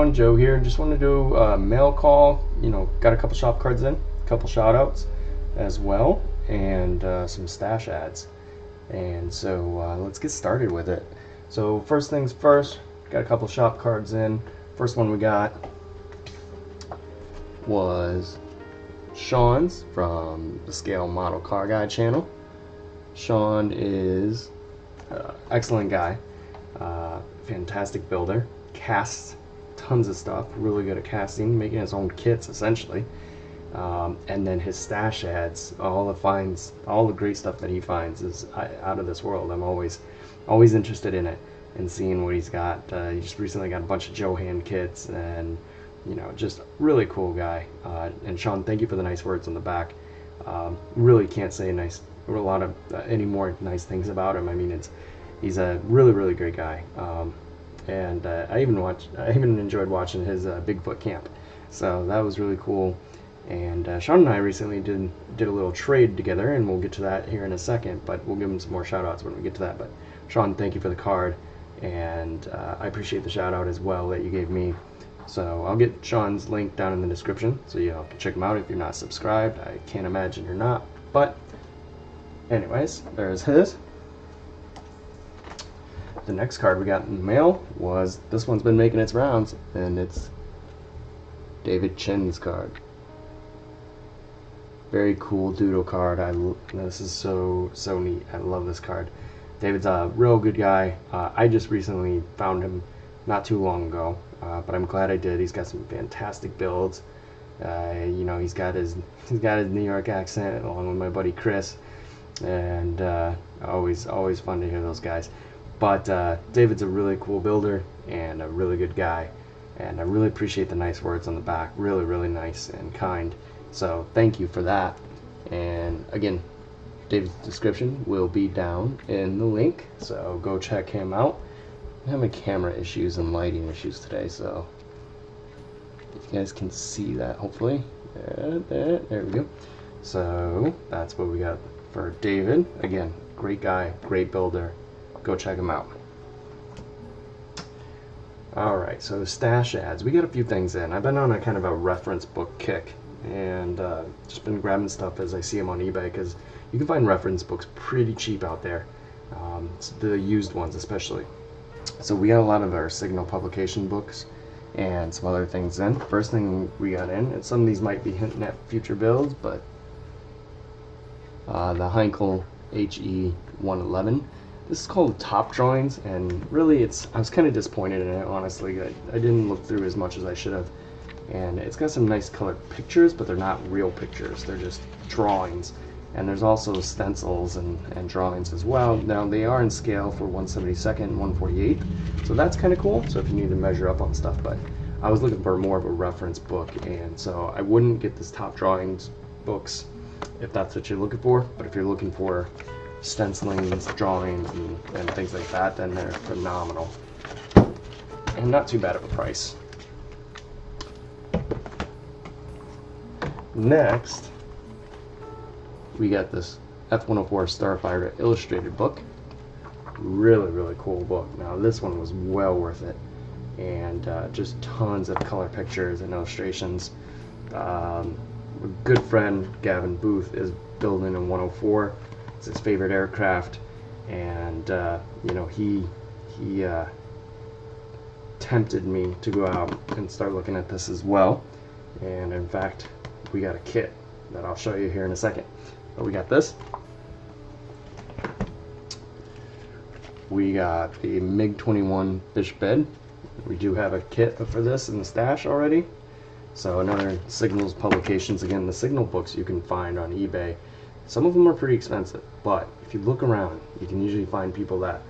everyone, Joe here. Just want to do a mail call. Got a couple shop cards in, a couple shout outs as well, and some stash ads. And so let's get started with it. So first things first, got a couple shop cards in. First one we got was Sean's from the Scale Model Car Guy channel. Sean is excellent guy, fantastic builder, casts tons of stuff, really good at casting, making his own kits essentially. And then his stash ads, all the finds, all the great stuff that he finds is out of this world. I'm always interested in it and seeing what he's got. He just recently got a bunch of Johan kits, and just really cool guy. And Sean, thank you for the nice words on the back. Really can't say a lot of any more nice things about him. I mean, he's a really great guy. And I even enjoyed watching his Bigfoot camp, so that was really cool. And Sean and I recently did a little trade together, and we'll get to that here in a second, but we'll give him some more shout outs when we get to that. But Sean, thank you for the card, and I appreciate the shout out as well that you gave me. So I'll get Sean's link down in the description, so you can check him out if you're not subscribed. I can't imagine you're not, but anyways, there's his. The next card we got in the mail was, this one's been making its rounds, and it's David Chen's card. Very cool doodle card. This is so neat. I love this card. David's a real good guy. I just recently found him not too long ago, but I'm glad I did. He's got some fantastic builds. He's got his New York accent along with my buddy Chris, and always fun to hear those guys. But David's a really cool builder and a really good guy, and I really appreciate the nice words on the back. Really nice and kind. So thank you for that. And again, David's description will be down in the link, so go check him out. I'm having camera issues and lighting issues today, so if you guys can see that, hopefully. There we go. So that's what we got for David. Again, great guy, great builder. Go check him out. Alright, so stash ads. We got a few things in. I've been on a kind of a reference book kick, and just been grabbing stuff as I see them on eBay, because you can find reference books pretty cheap out there, the used ones especially. So we got a lot of our Signal publication books and some other things in. First thing we got in, and some of these might be hinting at future builds, but the Heinkel HE 111. This is called Top Drawings, and really I was kind of disappointed in it, honestly. I didn't look through as much as I should have, and it's got some nice colored pictures, but they're not real pictures, they're just drawings. And there's also stencils and drawings as well. Now they are in scale for 1/72 and 1/48, so that's kind of cool, so if you need to measure up on stuff. But I was looking for more of a reference book, and so I wouldn't get this Top Drawings books if that's what you're looking for. But if you're looking for stencilings, drawings, and things like that, then they're phenomenal and not too bad of a price. Next, we got this F-104 Starfighter illustrated book. Really cool book. Now this one was well worth it, and just tons of color pictures and illustrations. A good friend, Gavin Booth, is building a 104. It's his favorite aircraft, and he tempted me to go out and start looking at this as well. And in fact, we got a kit that I'll show you here in a second. But we got this. We got the MiG-21 fish bed. We do have a kit for this in the stash already. So another Signal's publications. Again, the Signal books you can find on eBay. Some of them are pretty expensive, but if you look around, you can usually find people that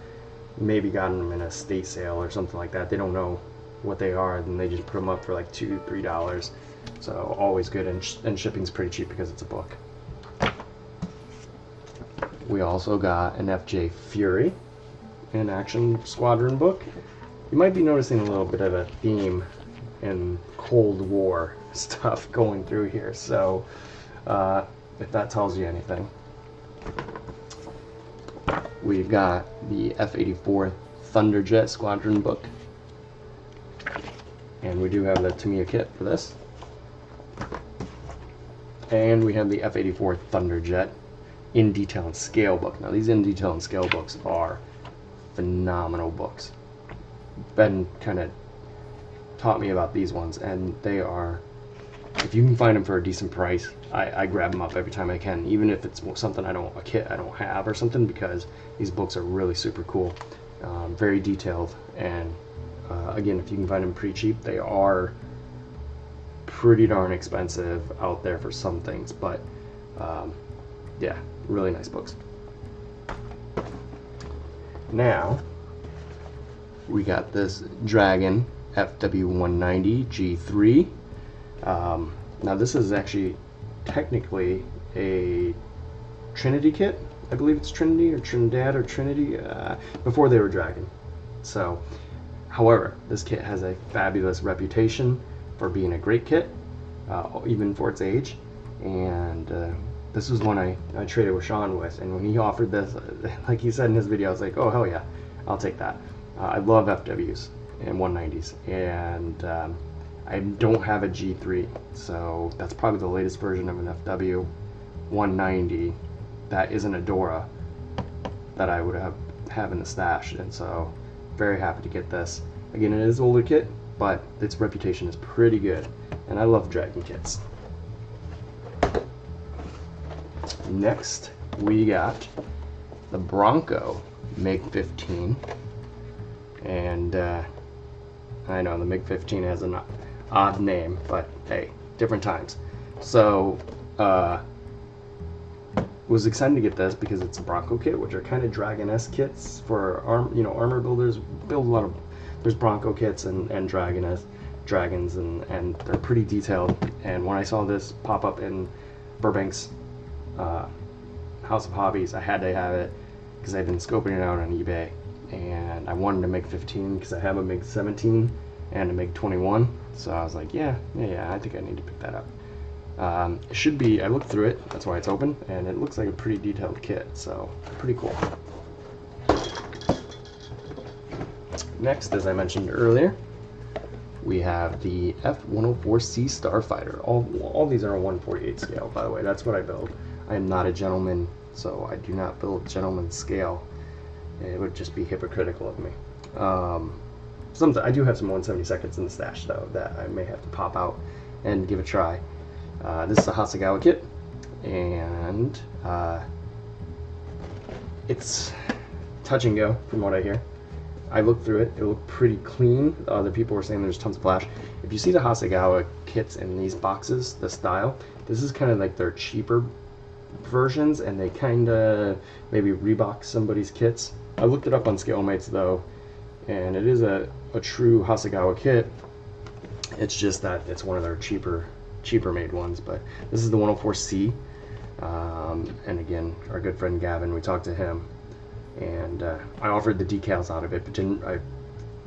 maybe got them in a estate sale or something like that. They don't know what they are, and they just put them up for like $2, $3. So always good, and shipping's pretty cheap because it's a book. We also got an FJ Fury, an Action Squadron book. You might be noticing a little bit of a theme in Cold War stuff going through here, so if that tells you anything. We've got the F-84 Thunderjet Squadron book. And we do have the Tamiya kit for this. And we have the F-84 Thunderjet in detail and scale book. Now these in detail and scale books are phenomenal books. Ben kind of taught me about these ones, and they are, if you can find them for a decent price, I grab them up every time I can, even if it's something a kit I don't have or something, because these books are really super cool, very detailed, and again, if you can find them pretty cheap, they are pretty darn expensive out there for some things, but yeah, really nice books. Now we got this Dragon FW190 G3. Now this is actually technically a Trinity kit. I believe it's Trinity or Trinidad or Trinity, before they were Dragon. So, however, this kit has a fabulous reputation for being a great kit, even for its age. And this was one I traded with Sean with, and when he offered this, like he said in his video, I was like, oh hell yeah, I'll take that. I love FWs and 190s, and I don't have a G3, so that's probably the latest version of an FW 190 that isn't a Dora that I would have in the stash, and so very happy to get this. Again, it is an older kit, but its reputation is pretty good, and I love Dragon kits. Next, we got the Bronco MiG-15, and I know the MiG-15 has an odd name, but hey, different times. So, was excited to get this because it's a Bronco kit, which are kind of Dragon-esque kits for armor builders. Build a lot of, there's Bronco kits and dragons, and they're pretty detailed. And when I saw this pop up in Burbank's House of Hobbies, I had to have it because I've been scoping it out on eBay, and I wanted a MiG-15 because I have a MiG-17 and a MiG-21, so I was like, yeah, I think I need to pick that up. It should be, I looked through it, that's why it's open, and it looks like a pretty detailed kit, so pretty cool. Next, as I mentioned earlier, we have the F-104C Starfighter. All these are a 1/48 scale, by the way. That's what I build. I am not a gentleman, so I do not build gentleman scale. It would just be hypocritical of me. I do have some 1/72 in the stash, though, that I may have to pop out and give a try. This is a Hasegawa kit, and it's touch and go from what I hear. I looked through it, it looked pretty clean. Other people were saying there's tons of flash. If you see the Hasegawa kits in these boxes, the style, this is kind of like their cheaper versions, and they kind of maybe rebox somebody's kits. I looked it up on ScaleMates though, and it is a true Hasegawa kit. It's just that it's one of their cheaper made ones, but this is the 104C, and again, our good friend Gavin, we talked to him, and I offered the decals out of it, but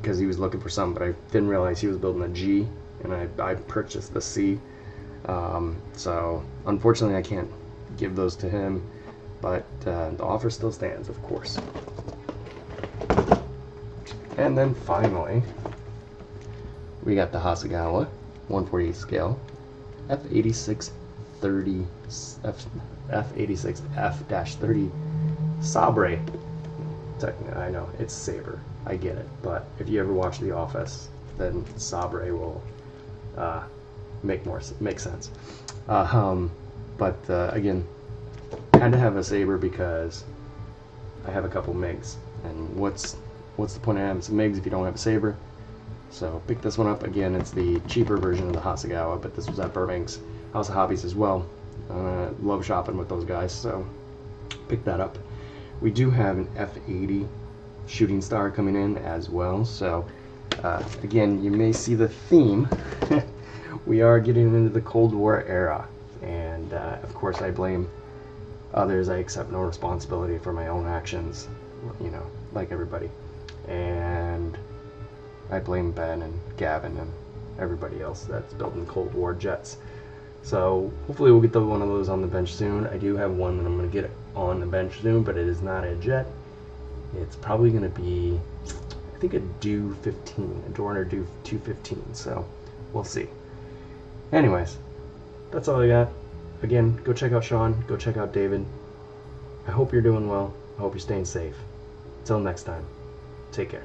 because he was looking for some, but I didn't realize he was building a G, and I purchased the C, so unfortunately I can't give those to him, but the offer still stands, of course. And then finally, we got the Hasegawa 148 scale F8630 F86F-30 Sabre. Technically, I know it's Saber, I get it, but if you ever watch The Office, then Sabre will make sense. But again, had to have a Saber because I have a couple MiGs, and what's the point of having some MiGs if you don't have a Saber? So pick this one up. Again, it's the cheaper version of the Hasegawa, but this was at Burbank's House of Hobbies as well. Love shopping with those guys, so pick that up. We do have an F80 Shooting Star coming in as well, so again, you may see the theme. We are getting into the Cold War era, and of course I blame others. I accept no responsibility for my own actions, like everybody, and I blame Ben and Gavin and everybody else that's building Cold War jets. So hopefully we'll get one of those on the bench soon. I do have one that I'm going to get on the bench soon, but it is not a jet. It's probably going to be I think a due 15, a door under due 215. So we'll see. Anyways, that's all I got. Again, go check out Sean. Go check out David. I hope you're doing well. I hope you're staying safe. Until next time, take care.